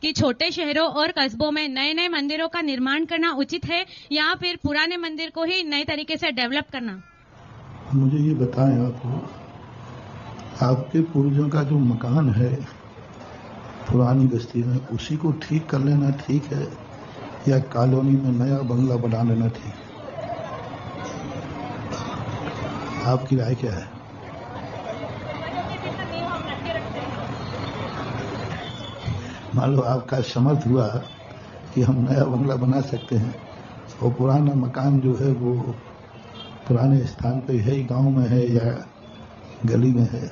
कि छोटे शहरों और कस्बों में नए नए मंदिरों का निर्माण करना उचित है या फिर पुराने मंदिर को ही नए तरीके से डेवलप करना? मुझे ये बताएं, आपके पूर्वजों का जो मकान है पुरानी बस्ती में, उसी को ठीक कर लेना ठीक है या कॉलोनी में नया बंगला बना लेना ठीक है? आपकी राय क्या है? मान लो आपका समर्थ हुआ कि हम नया बंगला बना सकते हैं और पुराना मकान जो है वो पुराने स्थान पे है, गांव में है या गली में है,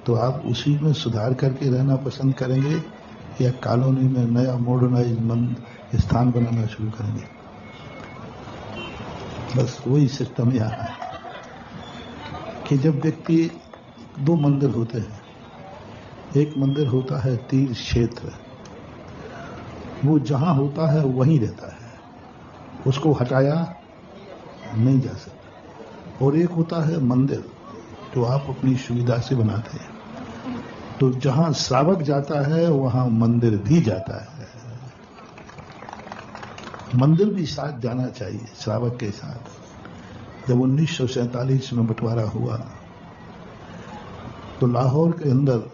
तो आप उसी में सुधार करके रहना पसंद करेंगे या कॉलोनी में नया मॉडर्नाइज स्थान बनाना शुरू करेंगे? बस वही सिस्टम यहाँ है कि जब व्यक्ति, दो मंदिर होते हैं, एक मंदिर होता है तीर्थ क्षेत्र, वो जहां होता है वहीं रहता है, उसको हटाया नहीं जा सकता, और एक होता है मंदिर जो आप अपनी सुविधा से बनाते हैं। तो जहां श्रावक जाता है वहां मंदिर भी जाता है, मंदिर भी साथ जाना चाहिए श्रावक के साथ। जब 1947 में बंटवारा हुआ तो लाहौर के अंदर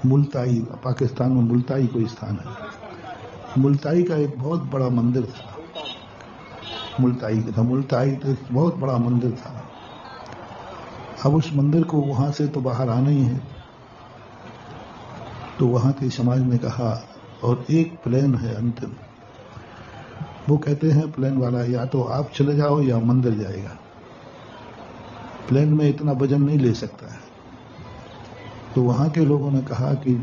मुल्ताई, पाकिस्तान में मुल्ताई कोई स्थान है, मुल्ताई का एक बहुत बड़ा मंदिर था। मुल्ताई तो एक बहुत बड़ा मंदिर था। अब उस मंदिर को वहां से तो बाहर आना ही है, तो वहां के समाज ने कहा, और एक प्लान है अंतिम, वो कहते हैं प्लान वाला, या तो आप चले जाओ या मंदिर जाएगा, प्लान में इतना वजन नहीं ले सकता है। तो वहां के लोगों ने कहा कि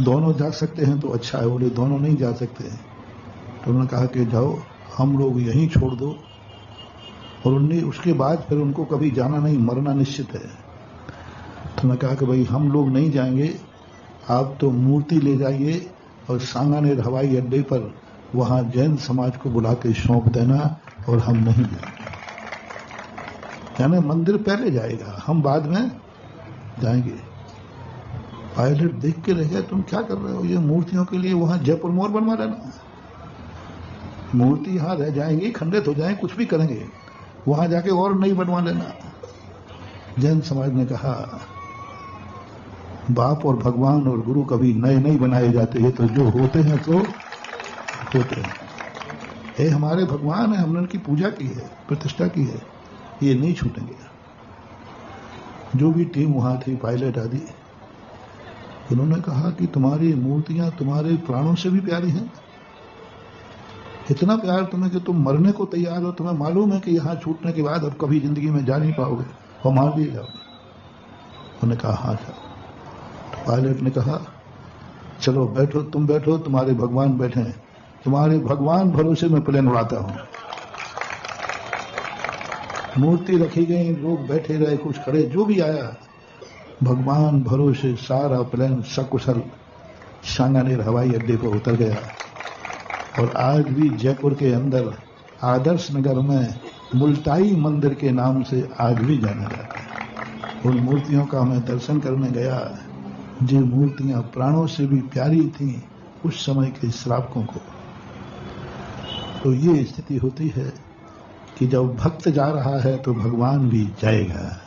दोनों जा सकते हैं तो अच्छा है, बोले दोनों नहीं जा सकते हैं। तो उन्होंने कहा कि जाओ, हम लोग यहीं छोड़ दो, और उन्हें उसके बाद फिर उनको कभी जाना नहीं, मरना निश्चित है। तो उन्होंने कहा कि भाई हम लोग नहीं जाएंगे, आप तो मूर्ति ले जाइए और सांगानेर हवाई अड्डे पर वहां जैन समाज को बुला के सौंप देना, और हम नहीं जाएंगे। यानी मंदिर पहले जाएगा, हम बाद में जाएंगे। पायलट देख के रह गया, तुम क्या कर रहे हो, ये मूर्तियों के लिए वहां जयपुर मोर बनवा लेना, मूर्ति यहां रह जाएंगी, खंडित हो जाएंगे, कुछ भी करेंगे, वहां जाके और नहीं बनवा लेना। जैन समाज ने कहा, बाप और भगवान और गुरु कभी नए नहीं बनाए जाते हैं, तो जो होते हैं तो होते हैं। ये हमारे भगवान है, हमने उनकी पूजा की है, प्रतिष्ठा की है, ये नहीं छूटेंगे। जो भी टीम वहां थी, पायलट आदि, उन्होंने कहा कि तुम्हारी मूर्तियां तुम्हारे प्राणों से भी प्यारी हैं, इतना प्यार तुम्हें कि तुम मरने को तैयार हो, तुम्हें मालूम है कि यहां छूटने के बाद अब कभी जिंदगी में जा नहीं पाओगे और मार दिए जाओगे। उन्होंने कहा हाँ सर। तो पायलट ने कहा चलो बैठो, तुम बैठो, तुम्हारे भगवान बैठे हैं, तुम्हारे भगवान भरोसे में प्लेन उड़ाता हूं। मूर्ति रखी गई, लोग बैठे रहे, कुछ खड़े, जो भी आया, भगवान भरोसे सारा प्लेन सकुशल सांगानेर हवाई अड्डे पर उतर गया। और आज भी जयपुर के अंदर आदर्श नगर में मुल्ताई मंदिर के नाम से आज भी जाना जाता है। उन मूर्तियों का मैं दर्शन करने गया, जो मूर्तियां प्राणों से भी प्यारी थीं उस समय के श्रावकों को। तो ये स्थिति होती है कि जब भक्त जा रहा है तो भगवान भी जाएगा।